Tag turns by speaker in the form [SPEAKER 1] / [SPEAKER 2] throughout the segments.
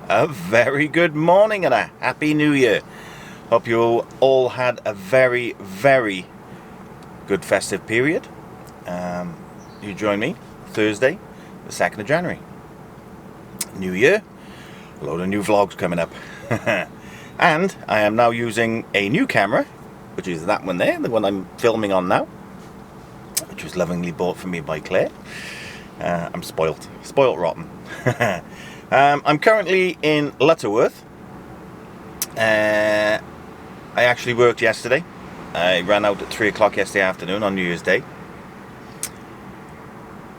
[SPEAKER 1] A very good morning and a happy new year. Hope you all had a very, very good festive period. You join me Thursday, the 2nd of January. New year, a load of new vlogs coming up. And I am now using a new camera, which is that one there, the one I'm filming on now, which was lovingly bought for me by Claire. I'm spoilt rotten. I'm currently in Lutterworth. I actually worked yesterday. I ran out at 3 o'clock yesterday afternoon on New Year's Day.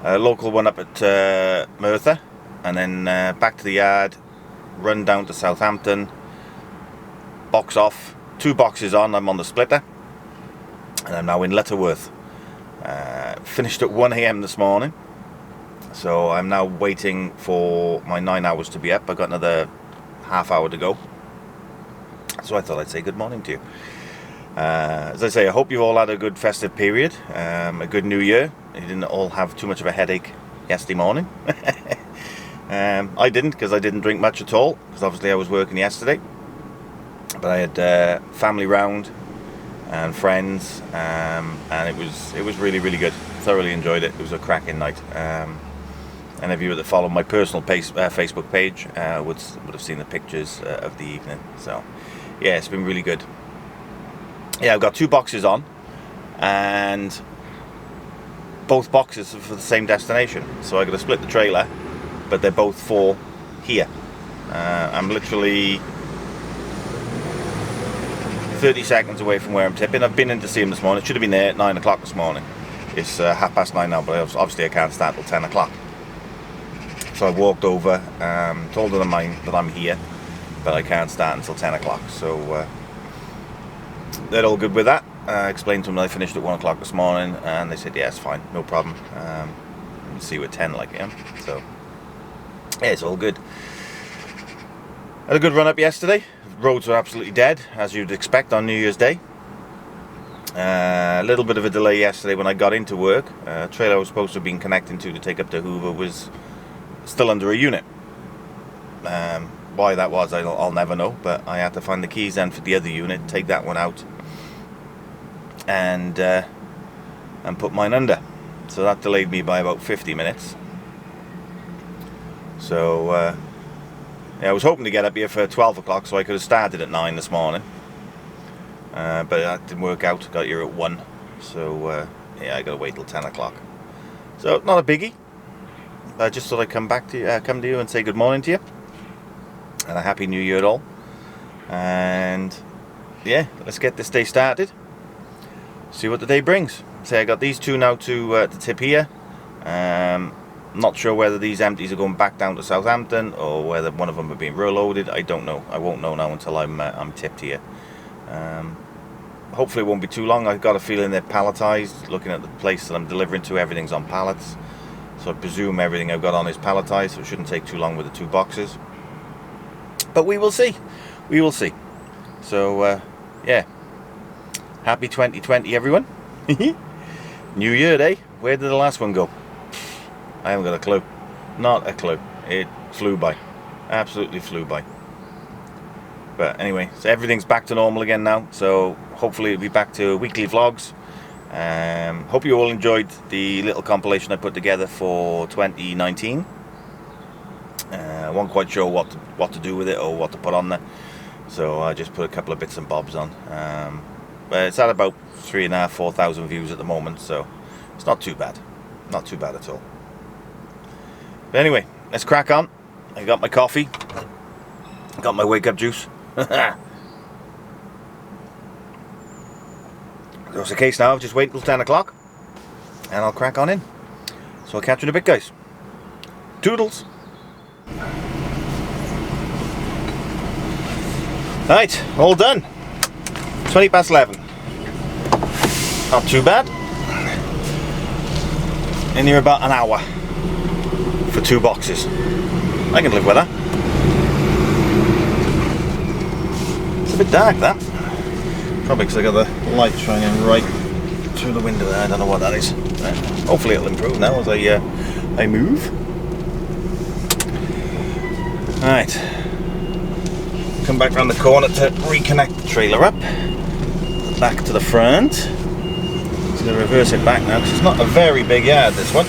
[SPEAKER 1] A local one up at Merthyr, and then back to the yard, run down to Southampton, box off, 2 boxes on, I'm on the splitter, and I'm now in Lutterworth. Finished at 1 AM this morning. So I'm now waiting for my 9 hours to be up. I've got another half hour to go. So I thought I'd say good morning to you. As I say, I hope you all had a good festive period, a good new year. You didn't all have too much of a headache yesterday morning. I didn't, because I didn't drink much at all, because obviously I was working yesterday. But I had family round and friends, and it was really, really good. Thoroughly enjoyed it. It was a cracking night. Any of you that follow my personal Facebook page would have seen the pictures of the evening. So, yeah, it's been really good. Yeah, I've got 2 boxes on, and both boxes are for the same destination. So I've got to split the trailer, but they're both for here. I'm literally 30 seconds away from where I'm tipping. I've been in to see him this morning. It should have been there at 9 o'clock this morning. It's 9:30 now, but obviously I can't start till 10 o'clock. So I walked over, told them that I'm here, but I can't start until 10 o'clock. So they're all good with that. I explained to them that I finished at 1 o'clock this morning, and they said, yeah, it's fine, no problem. We'll see you at 10 like I am. So, yeah, it's all good. Had a good run up yesterday. Roads were absolutely dead, as you'd expect on New Year's Day. A little bit of a delay yesterday when I got into work. Trailer I was supposed to have been connecting to take up to Hoover was still under a unit. Why that was, I'll never know, but I had to find the keys then for the other unit, take that one out, and put mine under. So that delayed me by about 50 minutes. So yeah, I was hoping to get up here for 12 o'clock so I could have started at 9 this morning. But that didn't work out. Got here at 1. So yeah, I got to wait till 10 o'clock. So not a biggie. I just thought I'd come to you and say good morning to you, and a happy new year all. And yeah, let's get this day started. See what the day brings. So I got these 2 now to tip here. Not sure whether these empties are going back down to Southampton or whether one of them are being reloaded. I don't know. I won't know now until I'm tipped here. Hopefully it won't be too long. I've got a feeling they're palletized. Looking at the place that I'm delivering to, everything's on pallets. So I presume everything I've got on is palletized, so it shouldn't take too long with the 2 boxes. But we will see. We will see. So, yeah. Happy 2020, everyone. New year, eh? Where did the last one go? I haven't got a clue. Not a clue. It flew by. Absolutely flew by. But anyway, so everything's back to normal again now. So hopefully it'll be back to weekly vlogs. Hope you all enjoyed the little compilation I put together for 2019. I wasn't quite sure what to do with it or what to put on there, so I just put a couple of bits and bobs on. But it's at about 3,500-4,000 views at the moment, so it's not too bad. Not too bad at all. But anyway, let's crack on. I got my coffee. Got my wake up juice. That's the case now. I'll just wait until 10 o'clock and I'll crack on in. So I'll catch you in a bit, guys. Toodles. Right, all done. 11:20. Not too bad. In here about an hour for 2 boxes. I can live with that. It's a bit dark, that. Probably because I got the light shining right through the window there. I don't know what that is. Hopefully it'll improve now as I move. Right, come back around the corner to reconnect the trailer up. Back to the front. Just going to reverse it back now because it's not a very big yard, this one.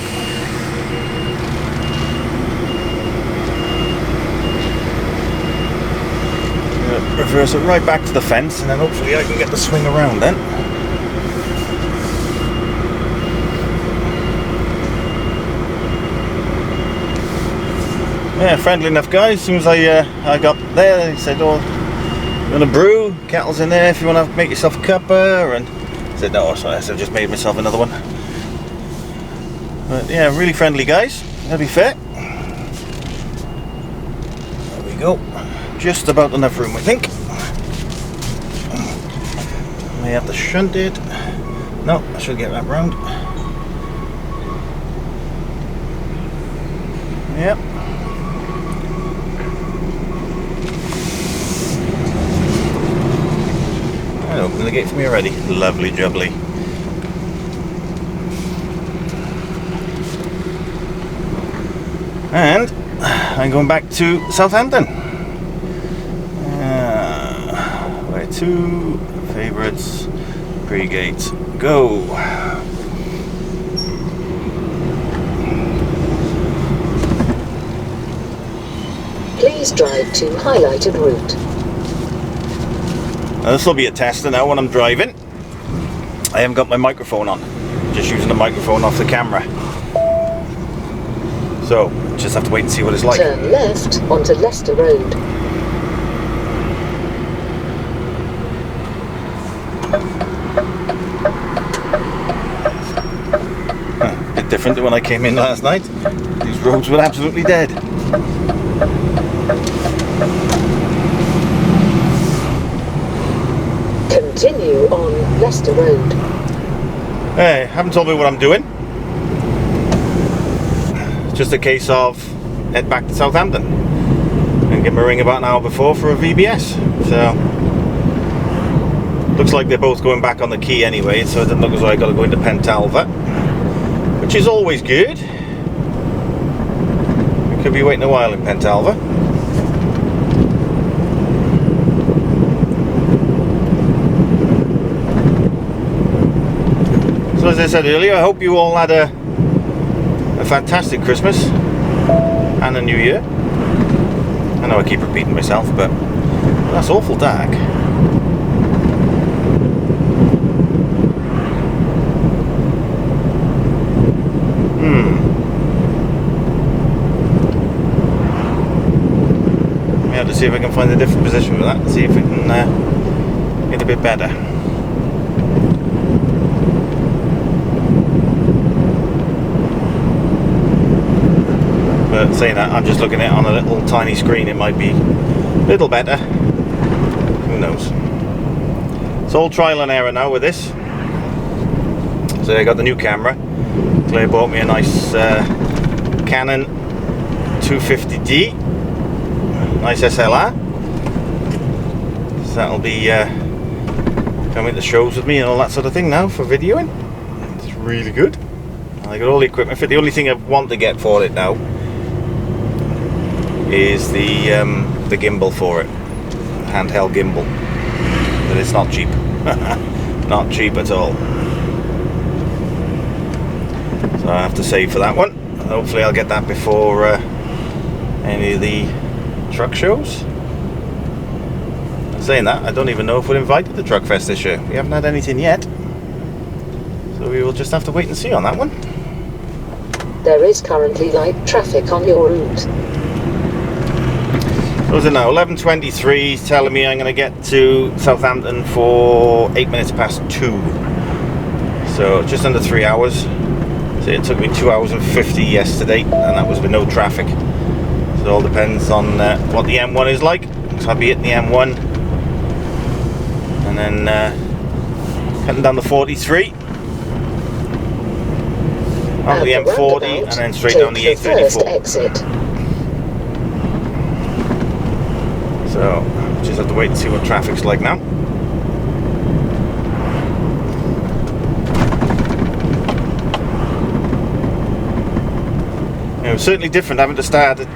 [SPEAKER 1] Reverse it right back to the fence and then hopefully I can get the swing around then. Yeah, friendly enough guys. As soon as I got there, they said, "Oh, you want a brew? Kettle's in there if you want to make yourself a cuppa." And I said, "No, sorry, I just made myself another one." But yeah, really friendly guys. That'll be fair. There we go. Just about enough room, I think. May have to shunt it. No, I should get that round. Yep. And open the gate for me already. Lovely jubbly. And I'm going back to Southampton. Where to? Favourites, pre-gate, go!
[SPEAKER 2] Please drive to highlighted route.
[SPEAKER 1] Now this will be a tester now when I'm driving. I haven't got my microphone on. Just using the microphone off the camera. So, just have to wait and see what it's like.
[SPEAKER 2] Turn left onto Leicester Road.
[SPEAKER 1] Different than when I came in last night. These roads were absolutely dead.
[SPEAKER 2] Continue on Leicester Road.
[SPEAKER 1] Hey, haven't told me what I'm doing. It's just a case of head back to Southampton and give me a ring about an hour before for a VBS. So looks like they're both going back on the key anyway, so it doesn't look as though I got to go into Pentalva. Which is always good. We could be waiting a while in Pentalva. So as I said earlier, I hope you all had a fantastic Christmas and a New Year. I know I keep repeating myself, but that's awful dark. To see if I can find a different position with that, see if we can get a bit better. But saying that, I'm just looking at it on a little tiny screen, it might be a little better. Who knows? It's all trial and error now with this. So I got the new camera. Claire bought me a nice Canon 250D. Nice SLR. So that'll be coming to shows with me and all that sort of thing now for videoing. It's really good. I got all the equipment for it. The only thing I want to get for it now is the gimbal for it. Handheld gimbal. But it's not cheap. Not cheap at all. So I have to save for that one. Hopefully I'll get that before any of the truck shows. Saying that, I don't even know if we're invited to Truck Fest this year. We haven't had anything yet, so we will just have to wait and see on that one.
[SPEAKER 2] There is currently light traffic on your route.
[SPEAKER 1] So is it now? 11:23, telling me I'm going to get to Southampton for 8 minutes past 2. So just under 3 hours. So it took me 2 hours and 50 yesterday, and that was with no traffic. It all depends on what the M1 is like. So I'll be hitting the M1 and then cutting down the 43 on the M40 and then straight down the A34. So just have to wait and see what traffic's like now. It was certainly different having to start at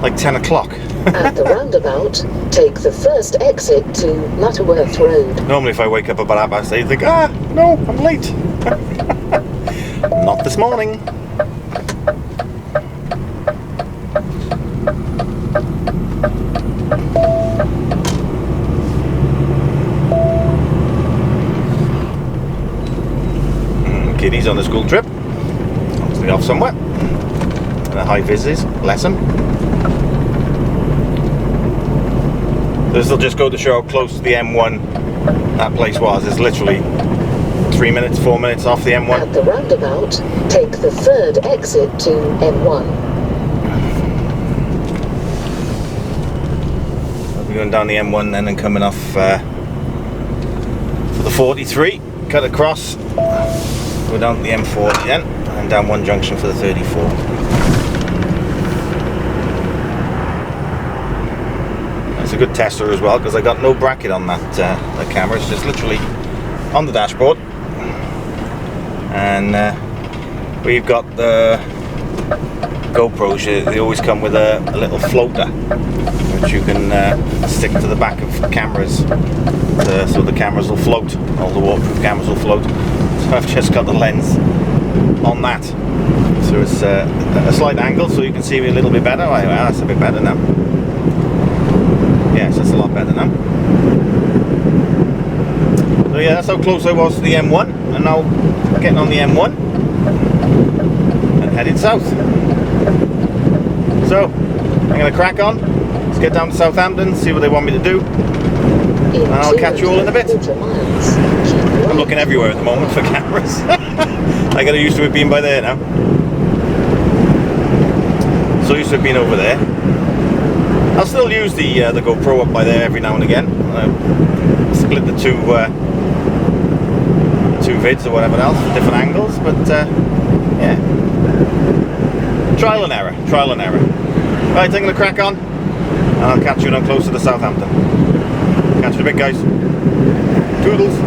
[SPEAKER 1] like 10 o'clock.
[SPEAKER 2] At the roundabout, take the first exit to Lutterworth Road.
[SPEAKER 1] Normally if I wake up about 8:30, I think, no, I'm late. Not this morning. Kiddies on a school trip. Obviously off somewhere. And a high vis lesson. This will just go to show how close to the M1 that place was. It's literally 3 minutes, 4 minutes off the M1.
[SPEAKER 2] At the roundabout, take the third exit to M1.
[SPEAKER 1] I'll be going down the M1 then and coming off for the 43. Cut across, go down to the M40 then, and down one junction for the 34. It's a good tester as well because I got no bracket on that the camera. It's just literally on the dashboard, and we've got the GoPros. They always come with a little floater which you can stick to the back of cameras, so the cameras will float. All the waterproof cameras will float. So I've just got the lens on that, so it's a slight angle, so you can see me a little bit better. Well, that's a bit better now. Yes, that's a lot better now. So yeah, that's how close I was to the M1, and now getting on the M1 and heading south. So I'm going to crack on. Let's get down to Southampton, see what they want me to do, and I'll catch you all in a bit. I'm looking everywhere at the moment for cameras. I got used to it being by there now. So used to it being over there. I'll still use the GoPro up by there every now and again. Split the two vids or whatever else, different angles, but yeah, trial and error. Right, I'm going to crack on, and I'll catch you when I'm closer to Southampton. Catch you in a bit, guys. Toodles.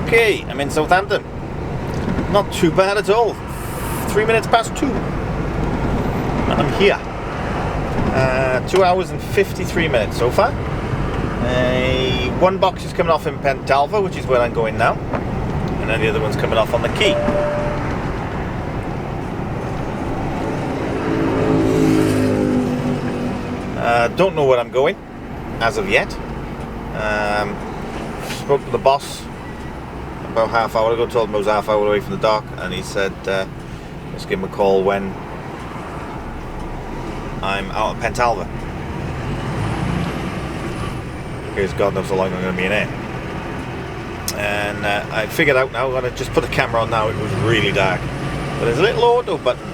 [SPEAKER 1] Okay, I'm in Southampton. Not too bad at all. 3 minutes past 2. And I'm here. 2 hours and 53 minutes so far. One box is coming off in Pentalva, which is where I'm going now. And then the other one's coming off on the quay. Don't know where I'm going as of yet. Spoke to the boss about half hour ago, told him I was half hour away from the dock, and he said just give him a call when I'm out of Pentalva. Because God knows how long I'm going to be in here. And I figured out now, I'm going to just put the camera on now. It was really dark. But there's a little auto button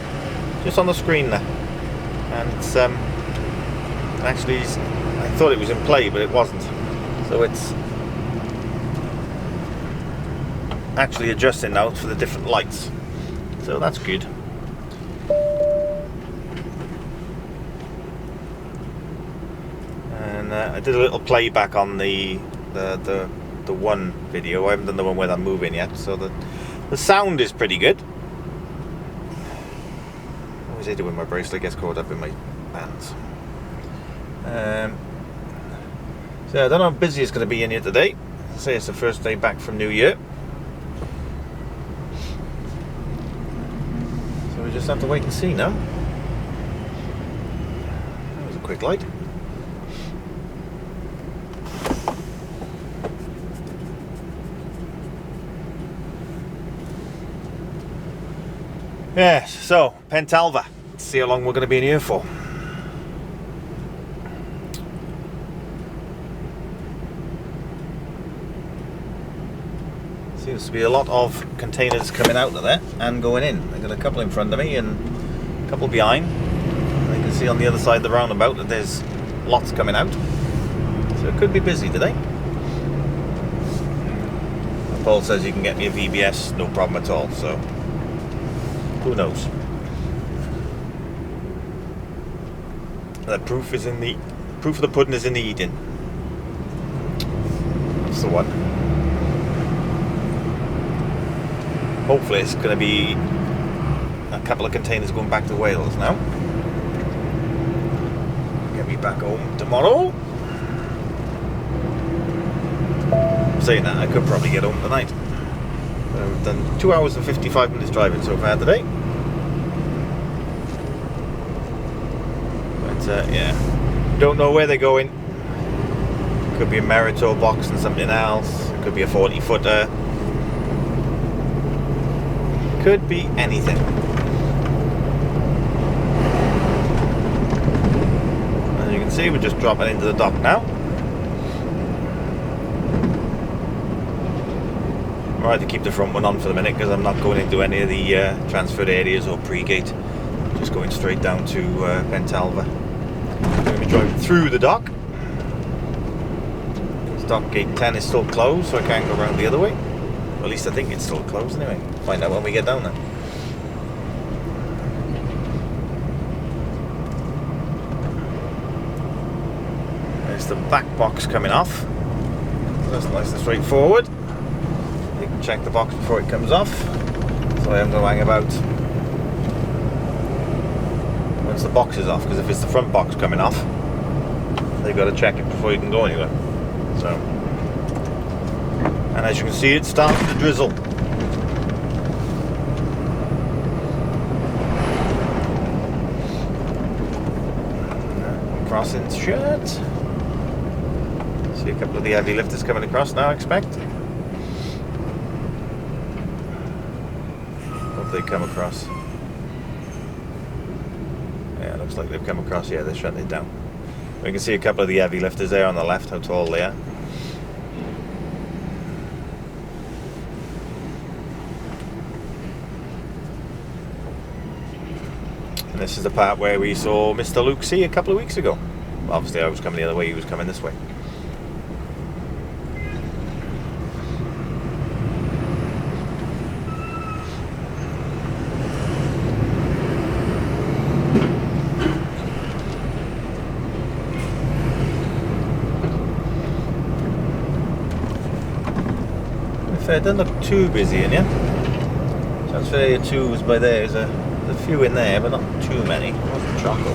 [SPEAKER 1] just on the screen there. And it's actually, I thought it was in play, but it wasn't. So it's actually adjusting now for the different lights. So that's good. And I did a little playback on the one video. I haven't done the one where I'm moving yet, so the sound is pretty good. What was I doing? My bracelet gets caught up in my bands. So I don't know how busy it's going to be in here today. I say it's the first day back from New Year, so we just have to wait and see now. That was a quick light. Yes, so Pentalva. Let's see how long we're going to be in here for. Seems to be a lot of containers coming out of there and going in. I've got a couple in front of me and a couple behind. And you can see on the other side of the roundabout that there's lots coming out. So it could be busy today. Paul says you can get me a VBS, no problem at all. So who knows? The proof of the pudding is in the eating. That's the one. Hopefully it's going to be a couple of containers going back to Wales now. Get me back home tomorrow. Saying that, I could probably get home tonight. I've done 2 hours and 55 minutes driving so far today. But yeah, don't know where they're going. Could be a Merito box and something else. It could be a 40-footer. Could be anything. As you can see, we're just dropping into the dock now. I had to keep the front one on for the minute because I'm not going into any of the transferred areas or pre-gate. Just going straight down to Pentalva. I'm going to be driving through the dock. Dock gate 10 is still closed, so I can't go around the other way. Well, at least I think it's still closed anyway. Find out when we get down there. There's the back box coming off. That's nice and straightforward. You can check the box before it comes off, so I haven't got to hang about once the box is off, because if it's the front box coming off, they've got to check it before you can go anywhere. So, and as you can see, it's starting to drizzle. Crossing shut. See a couple of the heavy lifters coming across now, I expect. Hope they come across. Yeah, looks like they've come across. Yeah, they're shutting it down. We can see a couple of the heavy lifters there on the left, how tall they are. And this is the part where we saw Mr. Luke C a couple of weeks ago. Obviously I was coming the other way, he was coming this way. It doesn't look too busy in here. Transfer area 2 was by there. There's a few in there, but not too many. It wasn't choco.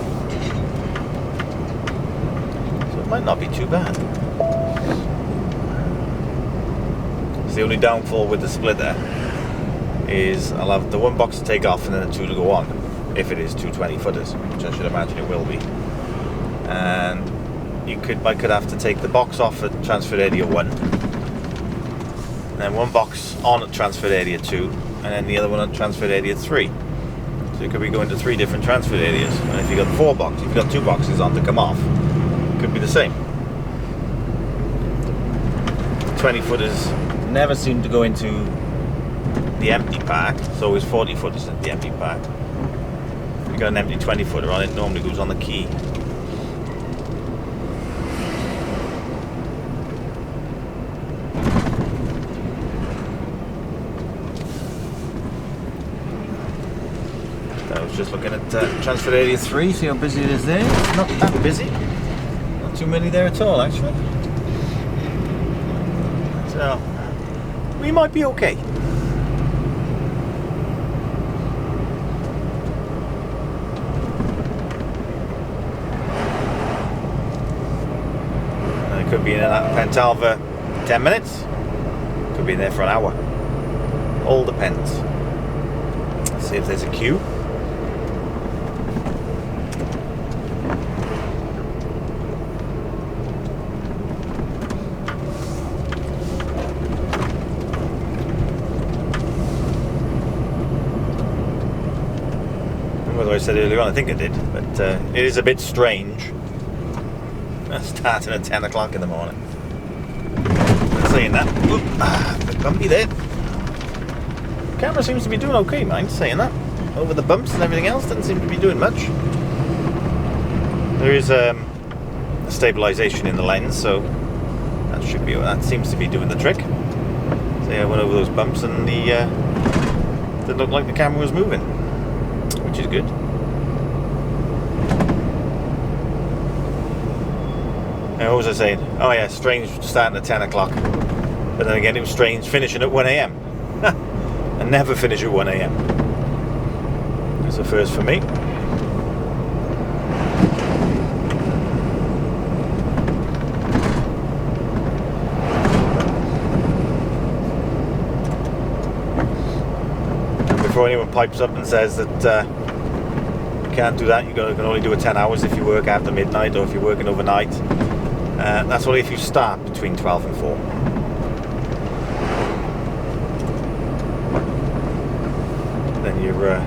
[SPEAKER 1] So it might not be too bad. So the only downfall with the splitter is I'll have the one box to take off and then the 2 to go on, if it is 2 20-footers, which I should imagine it will be. And I could have to take the box off at transfer area 1. And then one box on at transfer area 2, and then the other one at transfer area 3. So it could be going to 3 different transfer areas. And if you've got 4 boxes, if you've got 2 boxes on to come off, it could be the same. 20 footers never seem to go into the empty pack. It's always 40 footers in the empty pack. If you've got an empty 20 footer on it, normally goes on the key. I was just looking at transfer area 3, see how busy it is there. It's not that busy. Not too many there at all, actually. So, we might be okay. I could be in Pentalva 10 minutes. Could be in there for an hour. All depends. Let's see if there's a queue. Whether I said earlier on, I think I did, but it is a bit strange starting at 10 o'clock in the morning. Saying that, a bit bumpy there. Camera seems to be doing okay, mind saying that. Over the bumps and everything else, doesn't seem to be doing much. There is a stabilisation in the lens, so that seems to be doing the trick. So yeah, I went over those bumps and didn't look like the camera was moving, which is good. Now, what was I saying? Oh yeah, strange starting at 10 o'clock. But then again, it was strange finishing at 1 a.m. I never finish at 1 a.m. It's a first for me. Before anyone pipes up and says that you can't do that, you can only do it 10 hours if you work after midnight or if you're working overnight. That's only if you start between 12 and 4. Then you've got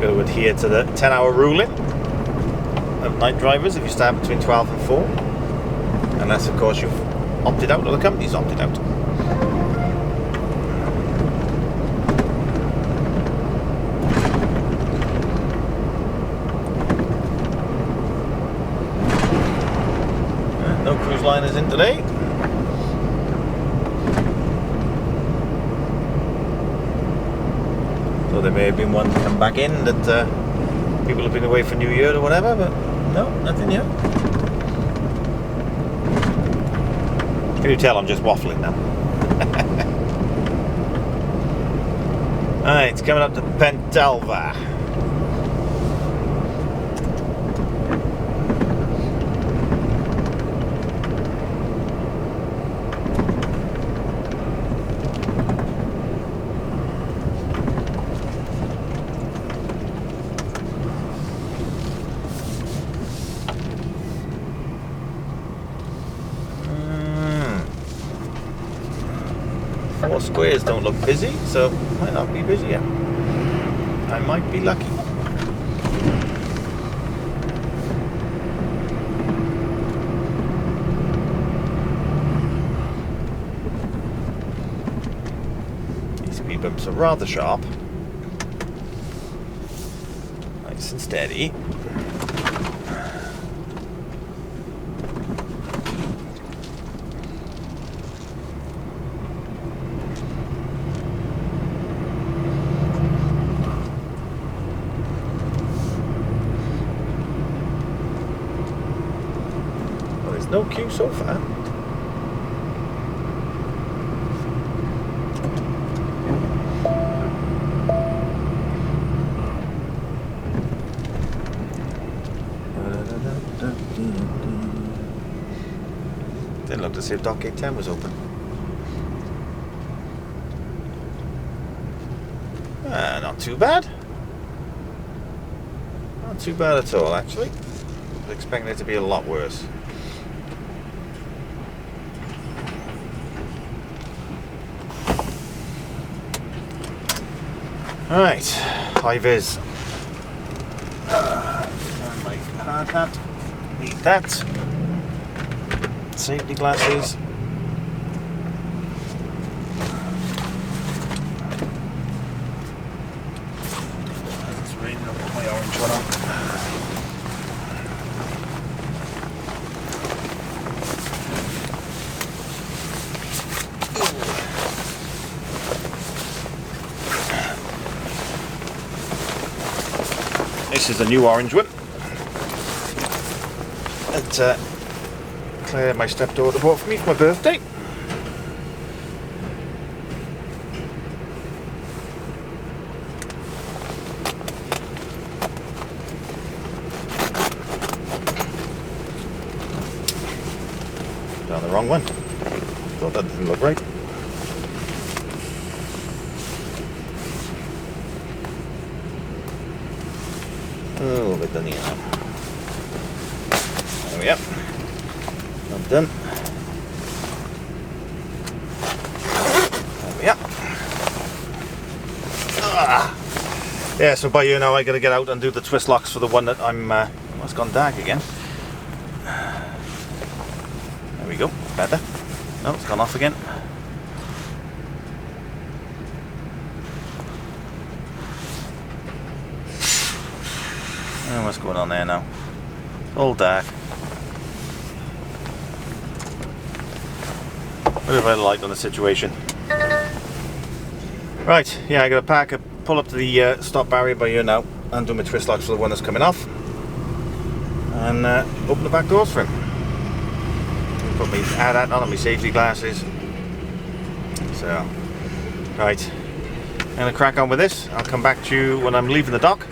[SPEAKER 1] to adhere to the 10-hour ruling of night drivers if you start between 12 and 4. Unless, of course, you've opted out or the company's opted out. No cruise liners in today. So there may have been one come back in that people have been away for New Year or whatever, but no, nothing yet. Can you tell I'm just waffling now? Alright, it's coming up to Pentalva. Four squares don't look busy, so might not be busy yet. I might be lucky. These speed bumps are rather sharp. Nice and steady. No queue so far. Didn't look to see if Dock Gate 10 was open. Not too bad. Not too bad at all, actually. I was expecting it to be a lot worse. Right, high vis And my hard hat. Need that. Safety glasses. It's raining. I'll put my orange one on. This is a new orange one that Claire, my stepdaughter, bought for me for my birthday. Found the wrong one. Thought that didn't look right. A little bit done here now. There we go. I'm done. There we go. Yeah, so by you now I gotta get out and do the twist locks for the one that I'm oh, it's gone dark again. There we go, better. No, it's gone off again. What's going on there now? All dark. What have I liked on the situation? Right, yeah, I gotta park up, pull up to the stop barrier by here now and do my twist locks for the one that's coming off. And open the back doors for him. Put my hat on and my safety glasses. So, right. I'm gonna crack on with this. I'll come back to you when I'm leaving the dock.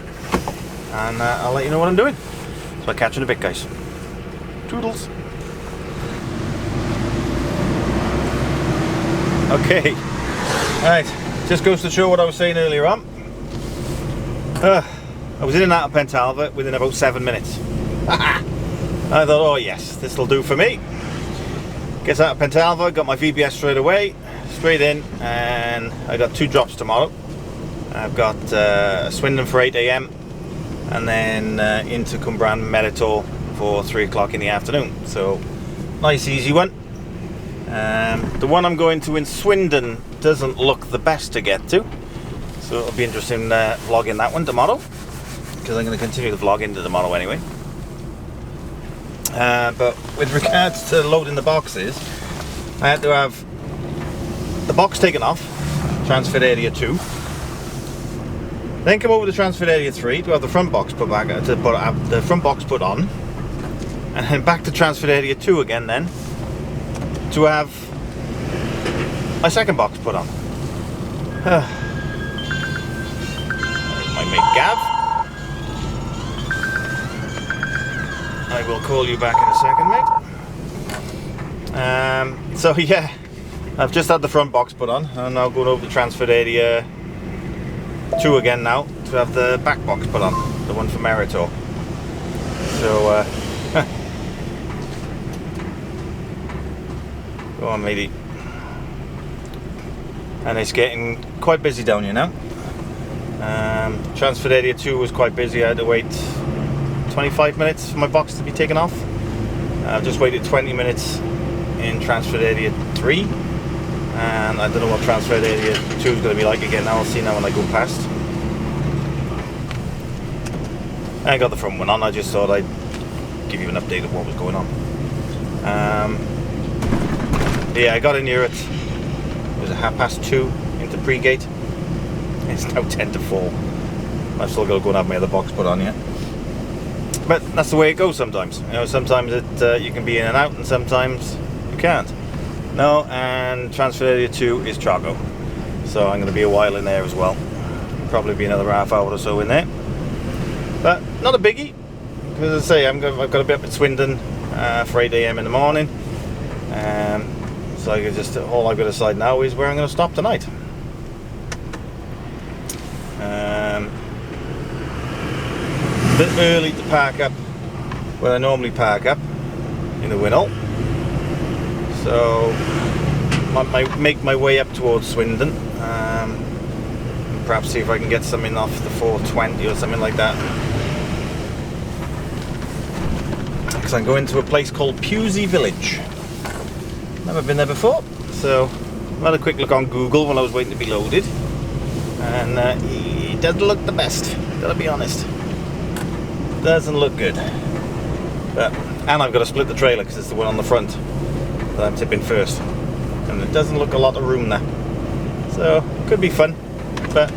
[SPEAKER 1] And I'll let you know what I'm doing. So I'll catch you in a bit, guys. Toodles. Okay. Alright. Just goes to show what I was saying earlier on. I was in and out of Pentalva within about 7 minutes. I thought, oh yes, this will do for me. Gets out of Pentalva, got my VBS straight away, straight in, and I got 2 drops tomorrow. I've got Swindon for 8 AM. And then into Cwmbran Meritor for 3 o'clock in the afternoon. So, nice easy one. The one I'm going to in Swindon doesn't look the best to get to. So it'll be interesting vlogging that one tomorrow. Because I'm going to continue the vlog into tomorrow anyway. But with regards to loading the boxes, I had to have the box taken off, transfer area 2. Then come over to transfer area 3 to have the front box put back, to put the front box put on, and then back to transfer area 2 again. Then to have my second box put on. My mate Gav. I will call you back in a second, mate. So yeah, I've just had the front box put on, and now going over to transfer area 2 again now to have the back box put on, the one for Meritor. So go on, matey. And it's getting quite busy down here now. Transfer area 2 was quite busy. I had to wait 25 minutes for my box to be taken off. I've just waited 20 minutes in transfer area 3. And I don't know what transfer area 2 is going to be like again. Now I'll see now when I go past. I got the front one on. I just thought I'd give you an update of what was going on. Yeah, I got in here at, was it 2:30 into pre-gate. It's now 10 to 4. I've still got to go and have my other box put on yet. But that's the way it goes sometimes. You know, sometimes you can be in and out, and sometimes you can't. No, and transfer area 2 is Trago, so I'm going to be a while in there as well. Probably be another half hour or so in there, but not a biggie. Because as I say, I've got a bit up at Swindon for 8 AM in the morning, so I can just, all I've got to decide now is where I'm going to stop tonight. A bit early to park up where I normally park up in the Winnell. So I might make my way up towards Swindon, and perhaps see if I can get something off the 420 or something like that. because I'm going to a place called Pewsey Village. Never been there before, so I had a quick look on Google while I was waiting to be loaded, and it doesn't look the best, gotta be honest. Doesn't look good. And I've got to split the trailer because it's the one on the front that I'm tipping first, and it doesn't look a lot of room there, so could be fun, but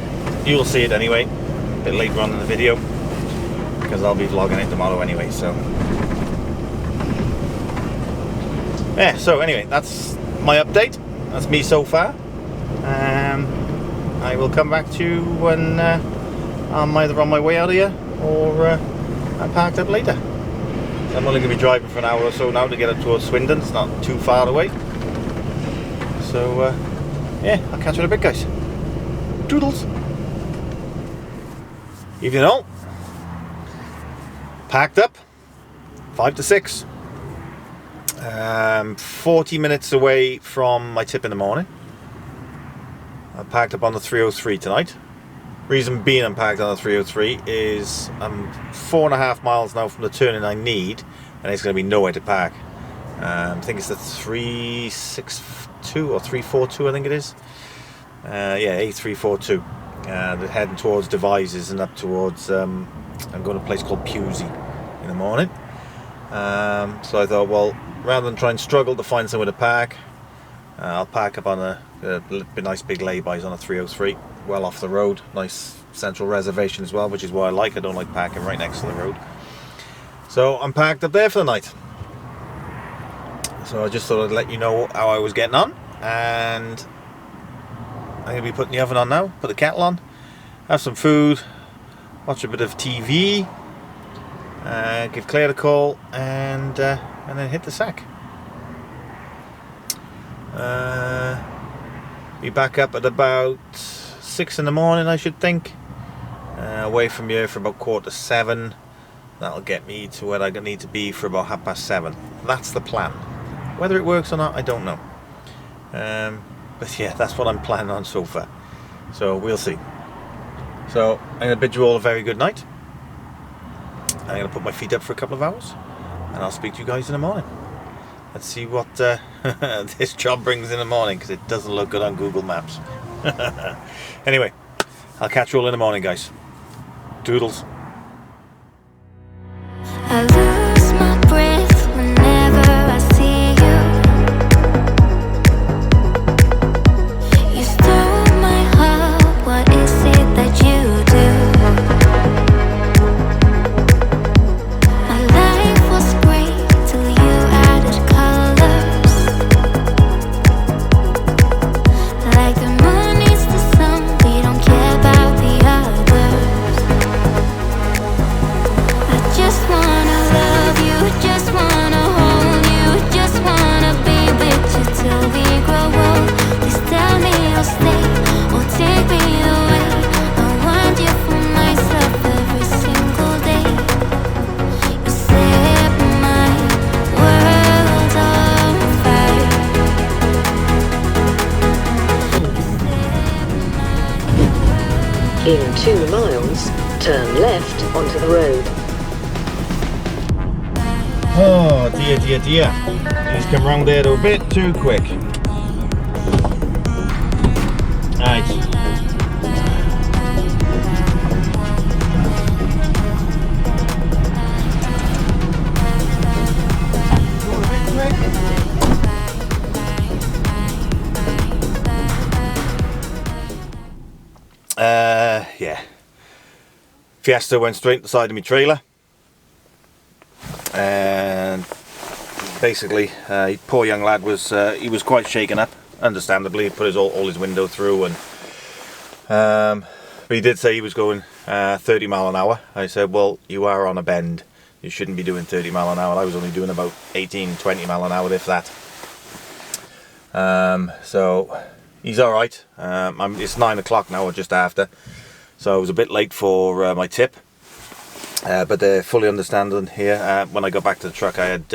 [SPEAKER 1] you'll see it anyway a bit later on in the video, because I'll be vlogging it tomorrow anyway. So yeah, so anyway, that's my update. That's me so far. I will come back to you when I'm either on my way out of here or I'm parked up later. I'm only going to be driving for an hour or so now to get up towards Swindon. It's not too far away. So yeah, I'll catch you in a bit, guys. Toodles. Evening all. Packed up. 5 to 6. 40 minutes away from my tip in the morning. I packed up on the 303 tonight. Reason being I'm packed on the 303 is I'm 4.5 miles now from the turning I need, and it's going to be nowhere to park. I think it's the 362 or 342, I think it is. Yeah, A342. Heading towards Devizes and up towards, I'm going to a place called Pewsey in the morning. So I thought, well, rather than try and struggle to find somewhere to park, I'll park up on a nice big laybys on a 303, well off the road. Nice central reservation as well, which is what I like. I don't like parking right next to the road. So I'm parked up there for the night. So I just thought I'd let you know how I was getting on, and I'm going to be putting the oven on now, put the kettle on, have some food, watch a bit of TV, give Claire a call, and then hit the sack. Be back up at about 6 in the morning, I should think. Away from here for about 6:45. That'll get me to where I need to be for about 7:30. That's the plan. Whether it works or not, I don't know. But yeah, that's what I'm planning on so far. So we'll see. So I'm going to bid you all a very good night. I'm going to put my feet up for a couple of hours, and I'll speak to you guys in the morning. Let's see what this job brings in the morning, because it doesn't look good on Google Maps. Anyway, I'll catch you all in the morning, guys. Doodles.
[SPEAKER 3] I lose my breath whenever I see you. You stole my heart, what is it that you do? My life was great till you added colors. Like the moon needs the sun, we don't care about the others. I just wanna love you, just wanna hold you, just wanna be with you till we grow old. Please tell me you'll stay or take me away. I want you for myself every single day. You set my world on fire.
[SPEAKER 2] In 2 miles, turn left onto the road.
[SPEAKER 1] Oh dear, dear, dear. He's come round there a bit too quick. Right. Yeah. Fiesta went straight to the side of my trailer, and basically, poor young lad was he was quite shaken up. Understandably, he put all his window through, and but he did say he was going 30 mile an hour. I said, well, you are on a bend. You shouldn't be doing 30 mile an hour. I was only doing about 18, 20 mile an hour, if that. So he's all right. It's 9 o'clock now, or just after. So I was a bit late for my tip. But they're fully understanding here. When I got back to the truck, I had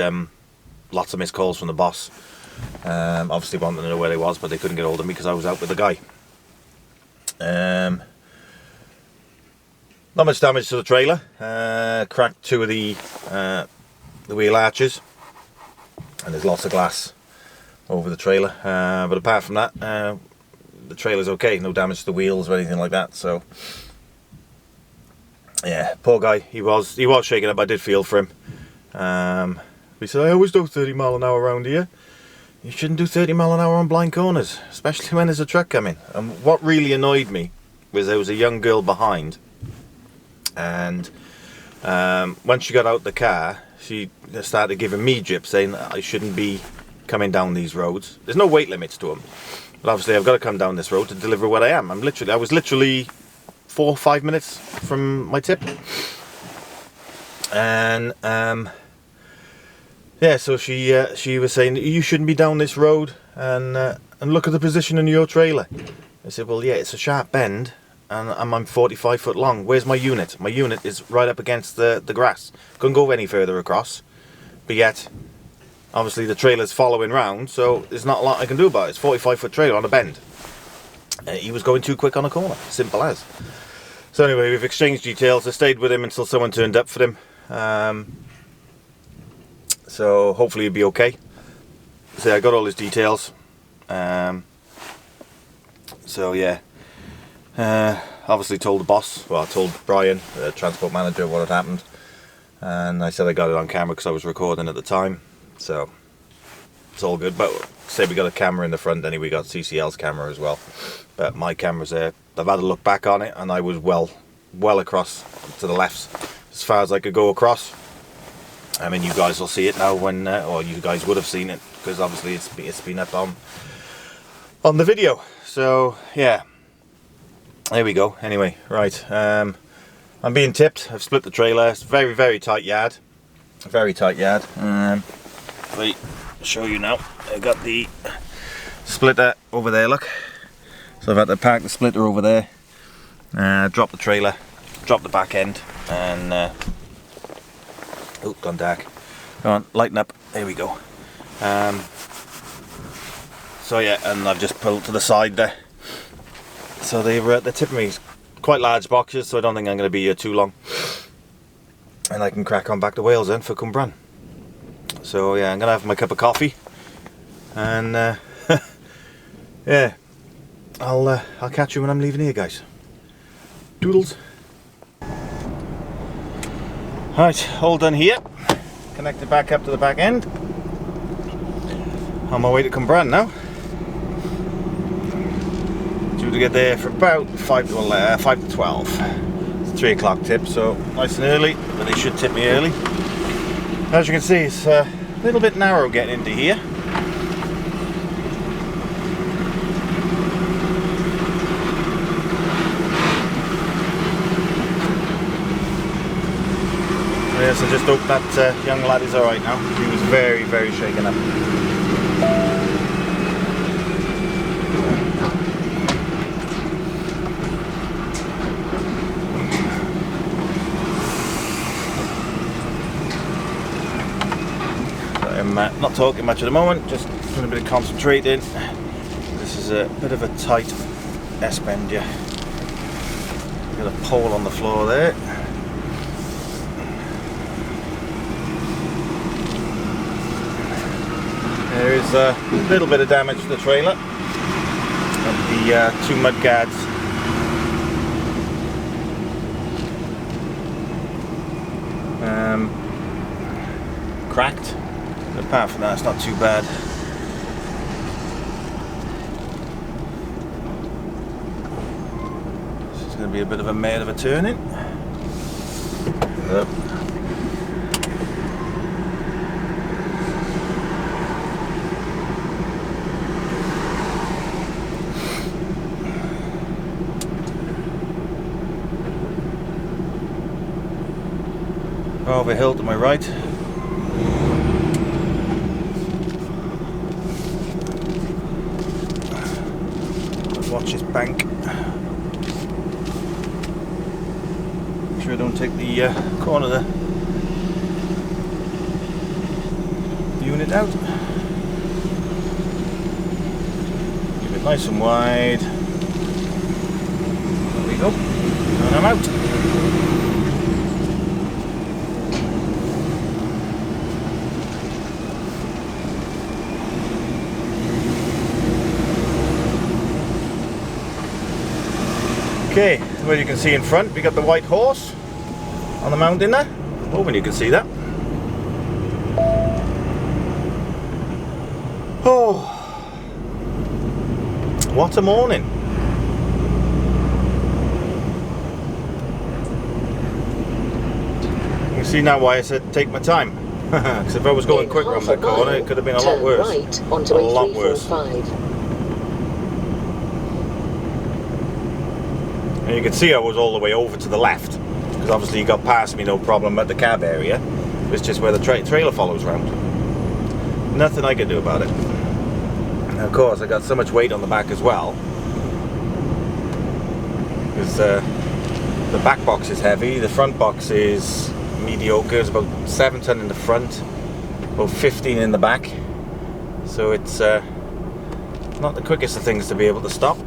[SPEAKER 1] lots of missed calls from the boss. Obviously wanting to know where they was, but they couldn't get hold of me because I was out with the guy. Not much damage to the trailer. Cracked 2 of the the wheel arches, and there's lots of glass over the trailer, but apart from that, the trailer's okay, no damage to the wheels or anything like that. So yeah, poor guy, he was shaken up. I did feel for him. He said, I always do 30 mile an hour around here. You shouldn't do 30 mile an hour on blind corners, especially when there's a truck coming. And what really annoyed me was there was a young girl behind, and once she got out the car, she started giving me jip, saying that I shouldn't be coming down these roads. There's no weight limits to them, but obviously I've got to come down this road to deliver what I am. I was literally 4 or 5 minutes from my tip, and yeah, so she was saying you shouldn't be down this road, and look at the position in your trailer. I said, well, yeah, it's a sharp bend, and I'm 45 foot long. Where's my unit? My unit is right up against the grass. Couldn't go any further across, but yet obviously the trailer's following round, so there's not a lot I can do about it. It's 45 foot trailer on a bend. He was going too quick on a corner, simple as. So anyway, we've exchanged details. I stayed with him until someone turned up for him. So hopefully he'll be okay. So I got all his details. So yeah, obviously told the boss, well, I told Brian, the transport manager, what had happened, and I said I got it on camera because I was recording at the time, so it's all good. But say we got a camera in the front, anyway, we got CCL's camera as well, but my camera's there. I've had a look back on it, and I was well across to the left, as far as I could go across. I mean, you guys will see it now when, or you guys would have seen it, because obviously it's been up on the video. So yeah, there we go. Anyway, right, I'm being tipped. I've split the trailer. It's very, very tight yard. Very tight yard. Wait, I'll show you now. I got the splitter over there. Look. So I've had to park the splitter over there. Drop the trailer. Drop the back end, and oh, gone dark. Come on, lighten up. There we go. So yeah, and I've just pulled to the side there. So they're tipping me quite large boxes, so I don't think I'm going to be here too long. And I can crack on back to Wales then for Cwmbran. So yeah, I'm going to have my cup of coffee. And yeah, I'll catch you when I'm leaving here, guys. Doodles. Right, all done here. Connected back up to the back end. On my way to Cwmbran now. Due to get there for about 5 to 12. It's a 3 o'clock tip, so nice and early, but they should tip me early. As you can see, it's a little bit narrow getting into here. Yes, I just hope that young lad is alright now. He was very, very shaken up. I'm not talking much at the moment, just doing a bit of concentrating. This is a bit of a tight S-bend, yeah. Got a pole on the floor there. There is a little bit of damage to the trailer. The 2 mud guards. Cracked. But apart from that, it's not too bad. This is going to be a bit of a mare of a turning. Yep. Over hill to my right. Watch this bank. Make sure I don't take the corner of the unit out. Keep it nice and wide. There we go. And I'm out. Okay, well, you can see in front we got the white horse on the mountain there. Hoping you can see that. Oh, what a morning. You see now why I said take my time. Because if I was going quick around that corner, it could have been a lot worse.
[SPEAKER 2] Right onto
[SPEAKER 1] a lot worse.
[SPEAKER 2] 345.
[SPEAKER 1] And you can see I was all the way over to the left, because obviously you got past me no problem at the cab area. It's just where the trailer follows round. Nothing I can do about it. And of course I got so much weight on the back as well, because the back box is heavy, the front box is mediocre. It's about 7 ton in the front, about 15 in the back, so it's not the quickest of things to be able to stop.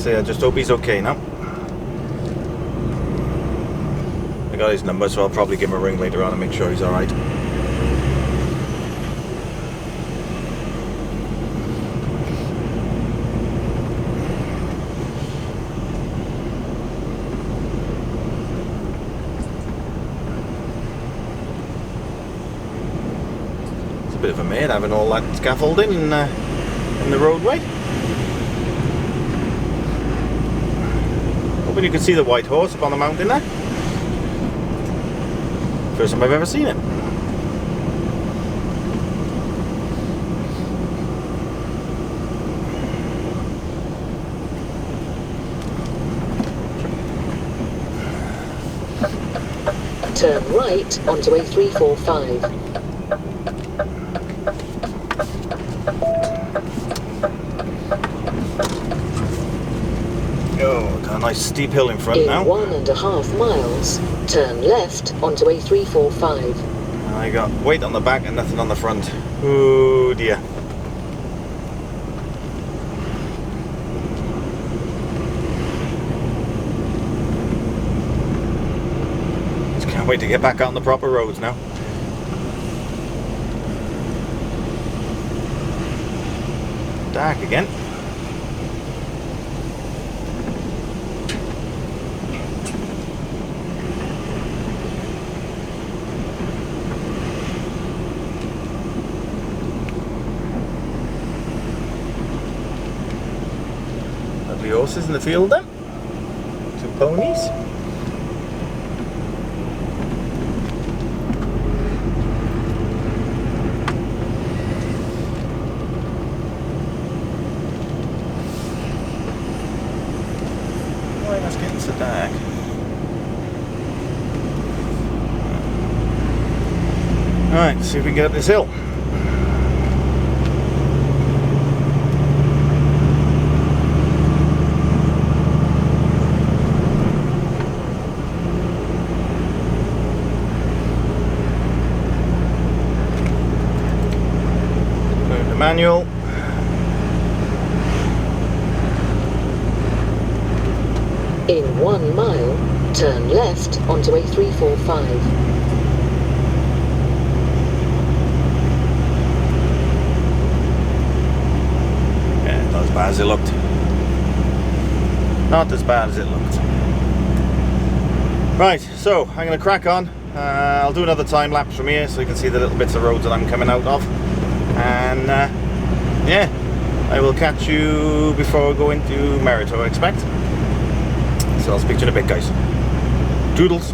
[SPEAKER 1] I just hope he's okay now. I got his number, so I'll probably give him a ring later on and make sure he's alright. It's a bit of a mare having all that scaffolding in the roadway. Hoping you can see the white horse up on the mountain there. First time I've ever seen it.
[SPEAKER 2] Turn right onto A345.
[SPEAKER 1] Oh, got a nice steep hill in front now.
[SPEAKER 2] In 1.5 miles, turn left onto A345.
[SPEAKER 1] I got weight on the back and nothing on the front. Oh dear. Just can't wait to get back out on the proper roads now. Dark again. Lovely horses in the field then. 2 ponies. Why that's getting so dark? Alright, let's see if we can get up this hill. Manual.
[SPEAKER 2] In 1 mile, turn left onto A345.
[SPEAKER 1] Yeah, not as bad as it looked. Not as bad as it looked. Right, so I'm going to crack on. I'll do another time lapse from here so you can see the little bits of roads that I'm coming out of. And yeah, I will catch you before I go into Merito, I expect. So I'll speak to you in a bit, guys. Doodles.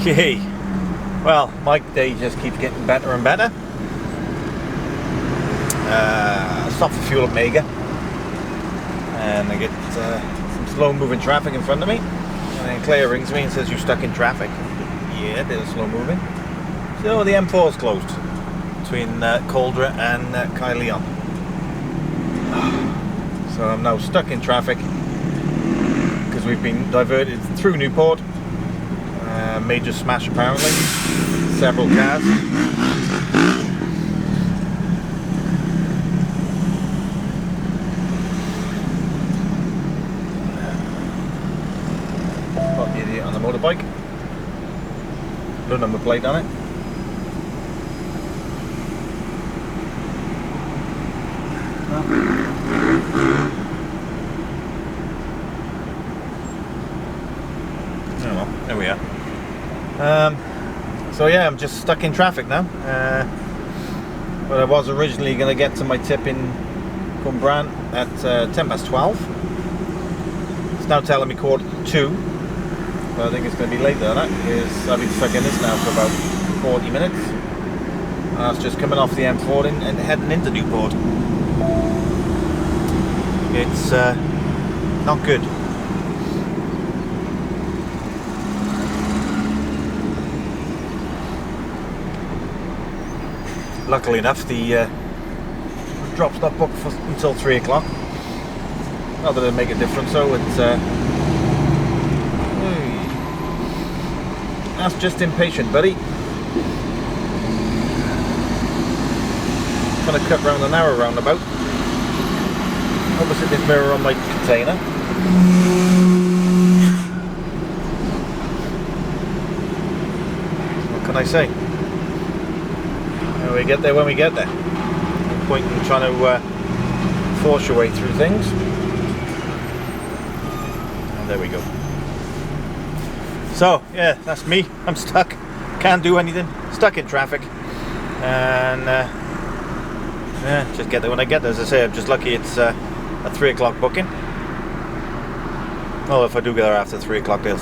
[SPEAKER 4] Okay, well, my day just keeps getting better and better. Stop for fuel at Mega, and I get some slow moving traffic in front of me, and then Claire rings me and says, "You're stuck in traffic." Yeah, a bit of slow moving. So the M4 is closed between Caldra and Kyleon. So I'm now stuck in traffic because we've been diverted through Newport. Major smash apparently. Several cars. Spot the idiot on the motorbike. No number plate on it. Oh well, there we are. So yeah, I'm just stuck in traffic now. But I was originally going to get to my tip in Cwmbran at 12:10. It's now telling me 1:45. But I think it's going to be later than that because I've been stuck in this now for about 40 minutes. And I was just coming off the M4 and heading into Newport. It's not good. Luckily enough, the drop's not booked until 3 o'clock. Not that it'll make a difference, though. It's that's just impatient, buddy. Trying to cut round a narrow roundabout. Opposite this mirror on my container. What can I say? We get there when we get there. No point in trying to force your way through things. And there we go. So yeah, that's me. I'm stuck. Can't do anything. Stuck in traffic. And yeah, just get there when I get there. As I say, I'm just lucky it's a 3 o'clock booking. Well, if I do get there after 3 o'clock, they'll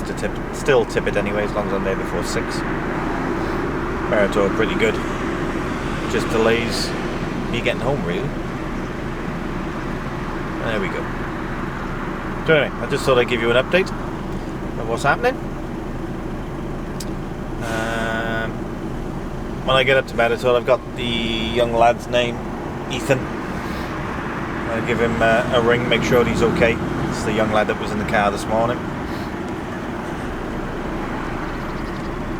[SPEAKER 4] still tip it anyway, as long as I'm there before 6. Meritor pretty good. Just delays me getting home, really. There we go. So anyway, I just thought I'd give you an update of what's happening. When I get up to bed, I thought I've got the young lad's name, Ethan. I'll give him a ring, make sure he's okay. It's the young lad that was in the car this morning.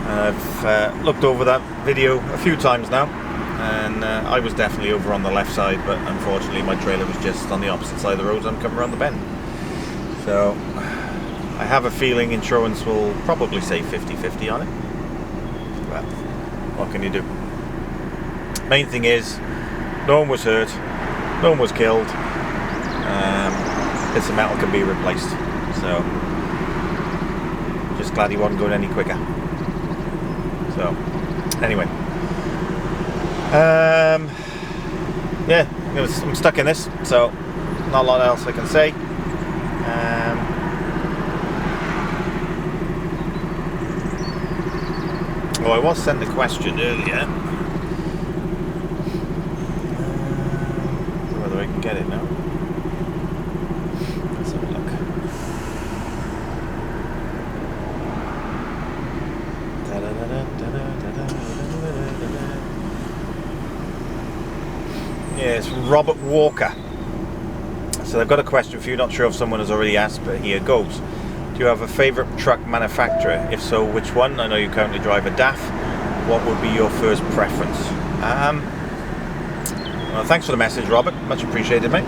[SPEAKER 4] I've looked over that video a few times now. And I was definitely over on the left side, but unfortunately my trailer was just on the opposite side of the road as I'm coming around the bend. So I have a feeling insurance will probably say 50-50 on it. But what can you do? Main thing is, no one was hurt, no one was killed. Bits of metal can be replaced. So just glad he wasn't going any quicker. So anyway. Yeah, I'm stuck in this, so not a lot else I can say. Oh, I was sent a question earlier. Whether I can get it now. Let's have a look. Yeah, it's Robert Walker. So they've got a question for you, not sure if someone has already asked, but here goes. Do you have a favourite truck manufacturer? If so, which one? I know you currently drive a DAF. What would be your first preference? Well, thanks for the message, Robert. Much appreciated, mate.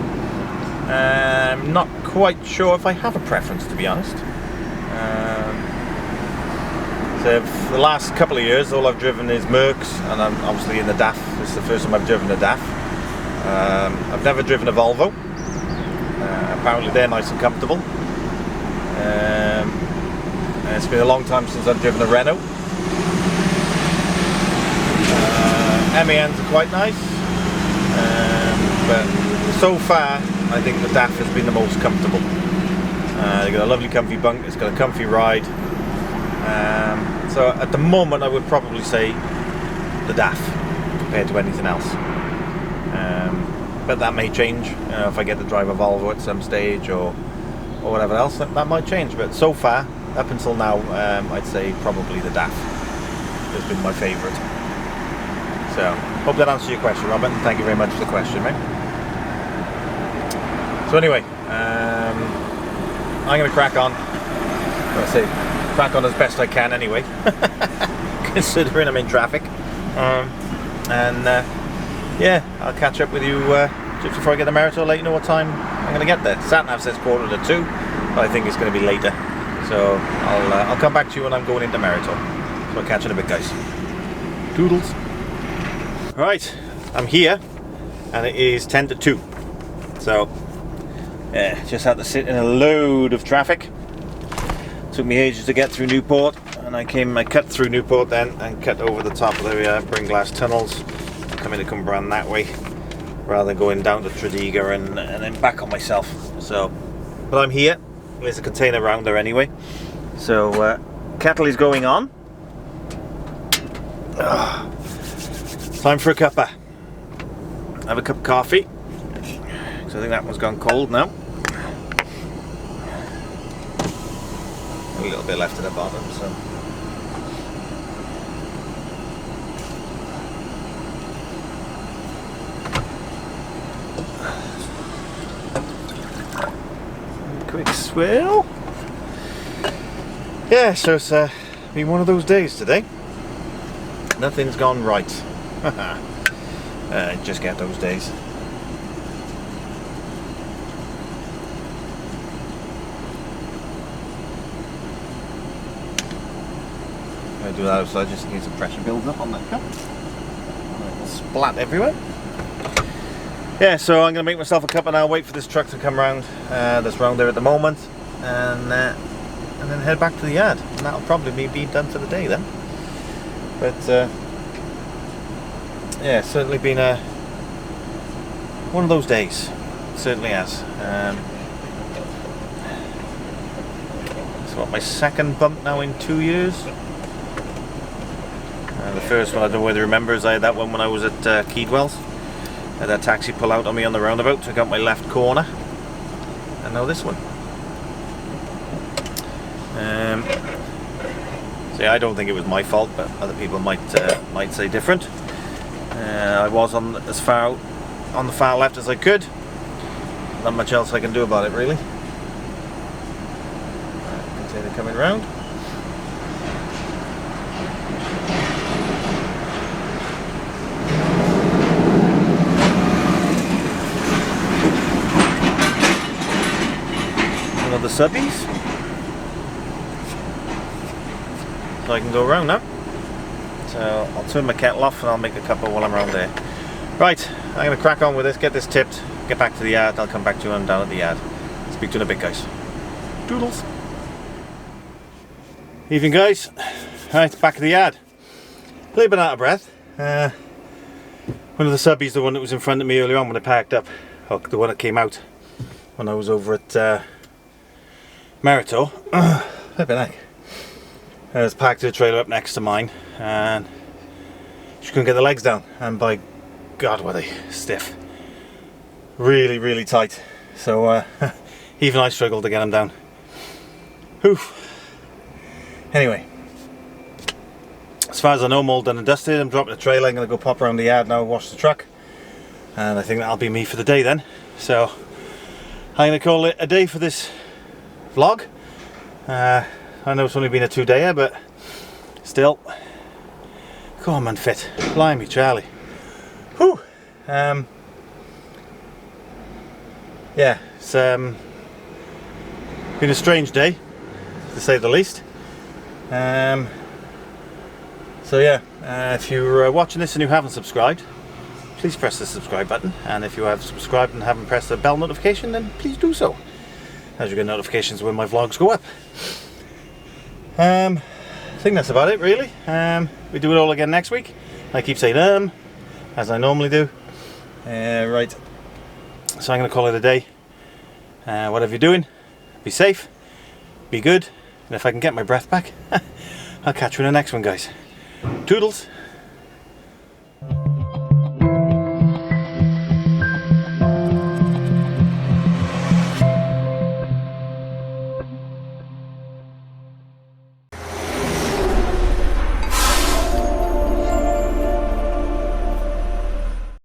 [SPEAKER 4] I'm not quite sure if I have a preference, to be honest. So for the last couple of years, all I've driven is Mercs, and I'm obviously in the DAF. This is the first time I've driven a DAF. I've never driven a Volvo. Apparently they're nice and comfortable. And it's been a long time since I've driven a Renault. MANs are quite nice, but so far I think the DAF has been the most comfortable. They've got a lovely comfy bunk, it's got a comfy ride. It's So at the moment I would probably say the DAF compared to anything else. But that may change if I get to drive a Volvo at some stage or whatever else. That might change. But so far, up until now, I'd say probably the DAF has been my favourite. So hope that answers your question, Robert, and thank you very much for the question, mate. So anyway, I'm going to crack on. I say crack on as best I can anyway, considering I'm in traffic. Yeah, I'll catch up with you just before I get to Merito, let you know what time I'm going to get there. Sat-nav says 1:45, but I think it's going to be later. So I'll come back to you when I'm going into Merito. So I'll catch you in a bit, guys. Doodles. Right, I'm here, and it is 10 to 2. So, yeah, just had to sit in a load of traffic. Took me ages to get through Newport, and I cut through Newport then and cut over the top of the Bringlass tunnels, coming to Cumbraland that way, rather than going down to Tredegar and then back on myself. So, but I'm here. There's a container round there anyway. So, kettle is going on. Time for a cuppa. Have a cup of coffee. So I think that one's gone cold now. A little bit left at the bottom, so. Quick swill. Yeah, so it's been one of those days today. Nothing's gone right. Just get those days. I do that outside just in case the pressure builds up on that cup. It'll splat everywhere. Yeah, so I'm going to make myself a cup and I'll wait for this truck to come round. That's round there at the moment, and then head back to the yard. And that'll probably be done for the day then. But yeah, it's certainly been one of those days. It certainly has. It's what, my second bump now in 2 years. The first one, I don't know whether you remember, is I had that one when I was at Keedwells. I had that taxi pull out on me on the roundabout, took out my left corner, and now this one. So yeah, I don't think it was my fault, but other people might say different. I was on the far left as I could. Not much else I can do about it, really. Container coming round. One of the subbies. So I can go around now. So I'll turn my kettle off and I'll make a cuppa while I'm around there. Right, I'm going to crack on with this, get this tipped, get back to the yard. I'll come back to you when I'm down at the yard. Speak to you in a bit, guys. Doodles. Evening, guys. Right, back at the yard. A little bit out of breath. One of the subbies, the one that was in front of me earlier on when I parked up, or the one that came out when I was over at Merito. Flipping heck. I was parked the trailer up next to mine and she couldn't get the legs down, and by God were they stiff. Really, really tight. So even I struggled to get them down. Oof. Anyway, as far as I know, I'm all done and dusted. I'm dropping the trailer. I'm going to go pop around the yard now, wash the truck, and I think that'll be me for the day then. So I'm going to call it a day for this vlog. I know it's only been a 2-dayer, but still. Come on, man, fit. Blimey, Charlie. Whew. Yeah, it's been a strange day, to say the least. So yeah, if you're watching this and you haven't subscribed, please press the subscribe button. And if you have subscribed and haven't pressed the bell notification, then please do so, as you get notifications when my vlogs go up. I think that's about it, really. We do it all again next week. I keep saying as I normally do. Right, so I'm going to call it a day. Whatever you're doing, be safe, be good, and if I can get my breath back, I'll catch you in the next one, guys. Toodles.